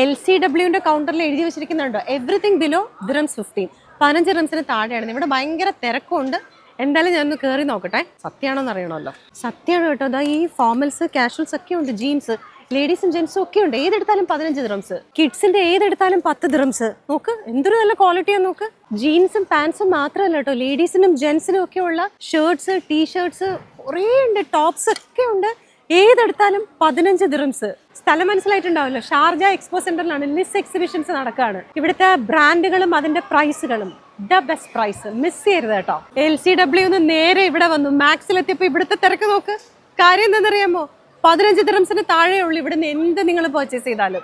LCWന്റെ കൗണ്ടറിൽ എഴുതി വെച്ചിരിക്കുന്നുണ്ടോ everything below dirhams 15. 15 dirhamsന് താഴെയാണ്. ഇവിടെ ഭയങ്കര തിരക്കുണ്ട്. എന്തായാലും ഞാൻ ഒന്ന് കയറി നോക്കട്ടെ, സത്യമാണോന്ന് അറിയണമല്ലോ. സത്യമാണ് കേട്ടോ. അതാ ഈ ഫോർമൽസ് കാഷ്വൽസ് ഒക്കെ ഉണ്ട്, ജീൻസ് ലേഡീസും ജെന്റ്സും ഒക്കെ ഉണ്ട്. ഏതെടുത്താലും 15 dirhams. കിഡ്സിന്റെ ഏതെടുത്താലും 10 dirhams. നോക്ക് എന്തൊരു നല്ല ക്വാളിറ്റിയാ നോക്ക്. ജീൻസും പാൻസും മാത്രമല്ല കേട്ടോ, ലേഡീസിനും ജെന്റ്സിനും ഒക്കെ ഉള്ള ഷർട്ട്സ്, ടീഷർട്ട്സ് കുറേ ഉണ്ട്, ടോപ്സ് ഒക്കെ ഉണ്ട്. ഏതെടുത്താലും 15 dirhams. സ്ഥലം മനസ്സിലായിട്ടുണ്ടാവല്ലോ, ഷാർജ എക്സ്പോ സെന്ററിലാണ് ലിസ് എക്സിബിഷൻസ് നടക്കുകയാണ്. ഇവിടുത്തെ ബ്രാൻഡുകളും അതിന്റെ പ്രൈസുകളും ദ ബെസ്റ്റ് പ്രൈസ്, മിസ് ചെയ്യരുത് കേട്ടോ. LCW നേരെ ഇവിടെ വന്നു. മാക്സിലെത്തിയപ്പോ ഇവിടുത്തെ തിരക്ക് നോക്ക്. കാര്യം എന്താണെന്നറിയാമോ, 15 dirhamsന് താഴെയുള്ളൂ ഇവിടുന്ന് എന്ത് നിങ്ങൾ പർച്ചേസ് ചെയ്താലും.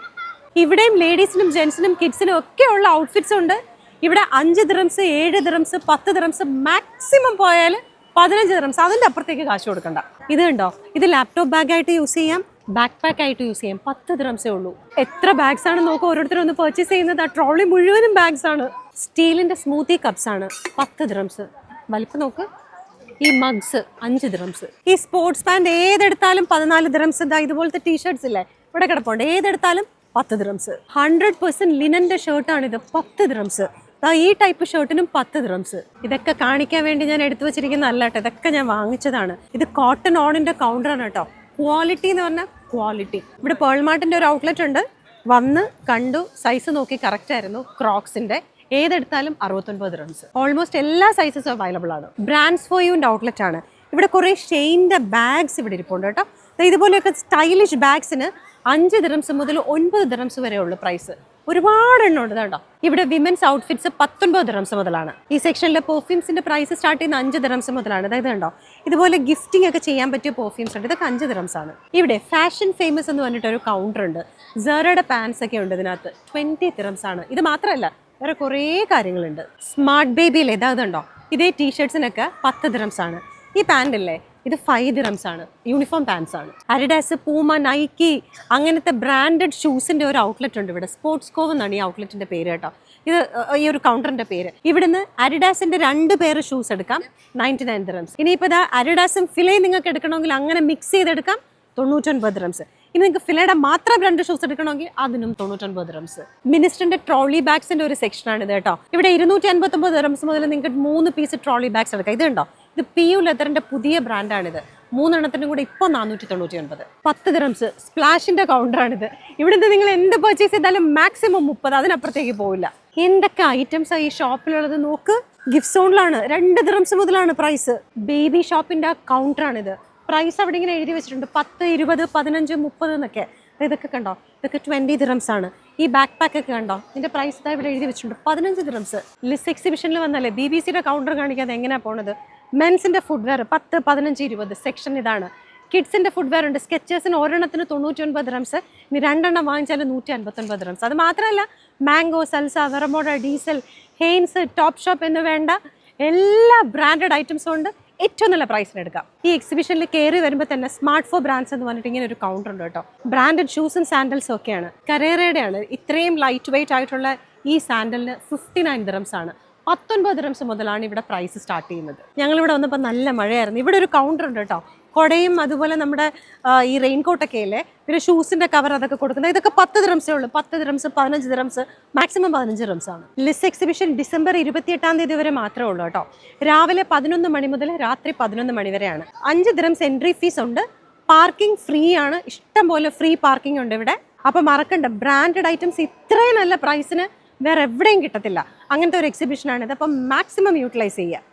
ഇവിടെയും ലേഡീസിനും ജെന്റ്സിനും കിഡ്സിനും ഒക്കെ ഉള്ള ഔട്ട്ഫിറ്റ്സ് ഉണ്ട്. ഇവിടെ 5 dirhams, 7 dirhams, 10 dirhams, മാക്സിമം പോയാൽ 15 dirhams. അതിന്റെ അപ്പുറത്തേക്ക് കാശ് കൊടുക്കണ്ട. ഇത് കണ്ടോ, ഇത് ലാപ്ടോപ്പ് ബാഗ് ആയിട്ട് യൂസ് ചെയ്യാം, ബാക്ക് പാക്ക് ആയിട്ട് യൂസ് ചെയ്യാം. 10 dirhams ഉള്ളൂ. എത്ര ബാഗ്സ് ആണ് നോക്കുക, ഓരോരുത്തരും ഒന്ന് പർച്ചേസ് ചെയ്യുന്നത്. ആ ട്രോളി മുഴുവനും ബാഗ്സ് ആണ്. സ്റ്റീലിന്റെ സ്മൂത്തി കപ്സ് ആണ് 10 dirhams. വലിപ്പം നോക്ക്. ഈ മഗ്സ് 5 dirhams. ഈ സ്പോർട്സ് പാൻറ് ഏതെടുത്താലും 14 dirhams. ഇതുപോലത്തെ ടീഷർട്ട്സ് ഇല്ലേ ഇവിടെ കിടപ്പുണ്ട്, ഏതെടുത്താലും 10 dirhams. 100% ലിനന്റെ ഷർട്ടാണിത്, 10 dirhams. ഈ ടൈപ്പ് ഷർട്ടിനും 10 dirhams. ഇതൊക്കെ കാണിക്കാൻ വേണ്ടി ഞാൻ എടുത്തു വെച്ചിരിക്കുന്നതല്ല കേട്ടോ, ഇതൊക്കെ ഞാൻ വാങ്ങിച്ചതാണ്. ഇത് കോട്ടൺ ഓണിന്റെ കൗണ്ടറാണ് കേട്ടോ. ക്വാളിറ്റി എന്ന് പറഞ്ഞാൽ ക്വാളിറ്റി. ഇവിടെ പേൾമാർട്ടിന്റെ ഒരു ഔട്ട്ലെറ്റ് ഉണ്ട്, വന്ന് കണ്ടു, സൈസ് നോക്കി കറക്റ്റ് ആയിരുന്നു. ക്രോക്സിന്റെ ഏതെടുത്താലും 69 dirhams. ഓൾമോസ്റ്റ് എല്ലാ സൈസസും അവൈലബിൾ ആണ്. ബ്രാൻഡ്സ് ഫോർ യുവിന്റെ ഔട്ട്ലെറ്റ് ആണ്. ഇവിടെ കുറേ ഷെയിൻ്റെ ബാഗ്സ് ഇവിടെ ഇരിപ്പുണ്ട് കേട്ടോ. ഇതുപോലെയൊക്കെ സ്റ്റൈലിഷ് ബാഗ്സിന് 5 dirhams മുതൽ 9 dirhams വരെ ഉള്ളു പ്രൈസ്. ഒരുപാട് എണ്ണം ഉണ്ട് കേട്ടോ. ഇവിടെ വിമൻസ് ഔട്ട്ഫിറ്റ്സ് 19 dirhams മുതലാണ്. ഈ സെക്ഷനിലെ പെർഫ്യൂംസിന്റെ പ്രൈസ് സ്റ്റാർട്ട് ചെയ്യുന്ന 5 dirhams മുതലാണ്. അതായത് കണ്ടോ, ഇതുപോലെ ഗിഫ്റ്റിംഗ് ഒക്കെ ചെയ്യാൻ പറ്റിയ പെർഫ്യൂംസ് ഉണ്ട്. ഇതൊക്കെ 5 dirhams ആണ്. ഇവിടെ ഫാഷൻ ഫേമസ് എന്ന് പറഞ്ഞിട്ട് ഒരു കൗണ്ടർ ഉണ്ട്. സെറയുടെ പാൻസ് ഒക്കെ ഉണ്ട് ഇതിനകത്ത്. 20 dirhams ആണ്. ഇത് മാത്രമല്ല, വേറെ കുറേ കാര്യങ്ങളുണ്ട്. സ്മാർട്ട് ബേബിയിൽ ഇതാതുണ്ടോ, ഇതേ ടീഷർട്ട്സിനൊക്കെ 10 dirhams ആണ്. ഈ പാൻ്റ് അല്ലേ, ഇത് 5 dirhams ആണ്. യൂണിഫോം പാൻസ് ആണ്. അഡിഡാസ്, പൂമ, നൈക്കി അങ്ങനത്തെ ബ്രാൻഡഡ് ഷൂസിന്റെ ഒരു ഔട്ട്ലെറ്റ് ഉണ്ട് ഇവിടെ. സ്പോർട്സ് കോവ് എന്നാണ് ഈ ഔട്ട്ലെറ്റിന്റെ പേര് കേട്ടോ. ഇത് ഈ ഒരു കൗണ്ടറിന്റെ പേര്. ഇവിടുന്ന് അഡിഡാസിന്റെ 2 പേര് ഷൂസ് എടുക്കാം, 99 dirhams. ഇനിയിപ്പോൾ ഇതാ അഡിഡാസും ഫിലയും നിങ്ങൾക്ക് എടുക്കണമെങ്കിൽ അങ്ങനെ മിക്സ് ചെയ്തെടുക്കാം, 99 dirhams. ഇനി നിങ്ങൾക്ക് ഫിലയുടെ മാത്രം 2 ഷൂസ് എടുക്കണമെങ്കിൽ അതിനും 99 dirhams. മിനിസ്റ്ററിന്റെ ട്രോളി ബാഗ്സിന്റെ ഒരു സെക്ഷനാണ് ഇത് കേട്ടോ. ഇവിടെ 259 dirhams മുതൽ നിങ്ങൾക്ക് 3 പീസ് ട്രോളി ബാഗ്സ് എടുക്കാം. ഇത് കണ്ടോ, ഇത് PU ലെതറിന്റെ പുതിയ ബ്രാൻഡാണിത്. 3 എണ്ണത്തിനും കൂടെ ഇപ്പോൾ 499. 10 dirhams. സ്പ്ലാഷിന്റെ കൗണ്ടറാണിത്. ഇവിടുന്ന് നിങ്ങൾ എന്ത് പർച്ചേസ് ചെയ്താലും മാക്സിമം 30, അതിനപ്പുറത്തേക്ക് പോവില്ല. എന്തൊക്കെ ഐറ്റംസാണ് ഈ ഷോപ്പിലുള്ളത് നോക്ക്. ഗിഫ്റ്റ് സോണിലാണ് 2 dirhams മുതലാണ് പ്രൈസ്. ബേബി ഷോപ്പിന്റെ കൗണ്ടറാണിത്. പ്രൈസ് അവിടെ ഇങ്ങനെ എഴുതി വെച്ചിട്ടുണ്ട്, 10, 20, 15, 30 എന്നൊക്കെ. ഇതൊക്കെ കണ്ടോ, ഇതൊക്കെ 20 dirhams ആണ്. ഈ ബാക്ക് പാക്ക് ഒക്കെ കണ്ടോ, ഇതിന്റെ പ്രൈസ് ഇതാ ഇവിടെ എഴുതി വെച്ചിട്ടുണ്ട്, 15 dirhams. ലിസ് എക്സിബിഷനിൽ വന്നല്ലേ BBCയുടെ കൗണ്ടർ കാണിക്കാതെ എങ്ങനെയാണ് പോണത്. മെൻസിന്റെ ഫുഡ്വെയർ 10, 15, 20 സെക്ഷൻ ഇതാണ്. കിഡ്സിന്റെ ഫുഡ്വെയർ ഉണ്ട്. സ്കെച്ചേഴ്സിന് ഒരെണ്ണത്തിന് 99 dirhams. ഇനി 2 എണ്ണം വാങ്ങിച്ചാൽ 159 dirhams. അത് മാത്രമല്ല, മാംഗോ, സൽസ, വെറമോഡ, ഡീസൽ, ഹെയിൻസ്, ടോപ്പ് ഷോപ്പ് എന്ന് വേണ്ട എല്ലാ ബ്രാൻഡഡ് ഐറ്റംസും ഉണ്ട്. ഏറ്റവും നല്ല പ്രൈസിന് എടുക്കാം. ഈ എക്സിബിഷനിൽ കയറി വരുമ്പോൾ തന്നെ സ്മാർട്ട് ഫോർ ബ്രാൻഡ്സ് എന്ന് പറഞ്ഞിട്ട് ഇങ്ങനെ ഒരു കൗണ്ടർ ഉണ്ട് കേട്ടോ. ബ്രാൻഡഡ് ഷൂസും സാൻഡൽസും ഒക്കെയാണ്. കരേറയുടെ ആണ്. ഇത്രയും ലൈറ്റ് വെയിറ്റ് ആയിട്ടുള്ള ഈ സാൻഡലിന് 59 dirhams ആണ്. 19 dirhams മുതലാണ് ഇവിടെ പ്രൈസ് സ്റ്റാർട്ട് ചെയ്യുന്നത്. ഞങ്ങളിവിടെ വന്നപ്പോൾ നല്ല മഴയായിരുന്നു. ഇവിടെ ഒരു കൗണ്ടർ ഉണ്ട് കേട്ടോ. കുടയും അതുപോലെ നമ്മുടെ ഈ റെയിൻകോട്ടൊക്കെ അല്ലേ, പിന്നെ ഷൂസിന്റെ കവർ അതൊക്കെ കൊടുക്കുന്നത്. ഇതൊക്കെ 10 dirhams ഉള്ളൂ. 10 dirhams, 15 dirhams, മാക്സിമം 15 dirhams ആണ്. ലിസ് എക്സിബിഷൻ ഡിസംബർ 28-ാം തീയതി വരെ മാത്രമേ ഉള്ളൂ കേട്ടോ. രാവിലെ 11 മണി മുതൽ രാത്രി 11 മണി വരെയാണ്. 5 dirhams എൻട്രി ഫീസ് ഉണ്ട്. പാർക്കിംഗ് ഫ്രീ ആണ്. ഇഷ്ടം പോലെ ഫ്രീ പാർക്കിംഗ് ഉണ്ട് ഇവിടെ. അപ്പോൾ മറക്കണ്ട, ബ്രാൻഡഡ് ഐറ്റംസ് ഇത്രയും നല്ല പ്രൈസിന് വേറെ എവിടെയും കിട്ടത്തില്ല. അങ്ങനത്തെ ഒരു എക്സിബിഷനാണിത്. അപ്പം മാക്സിമം യൂട്ടിലൈസ് ചെയ്യുക.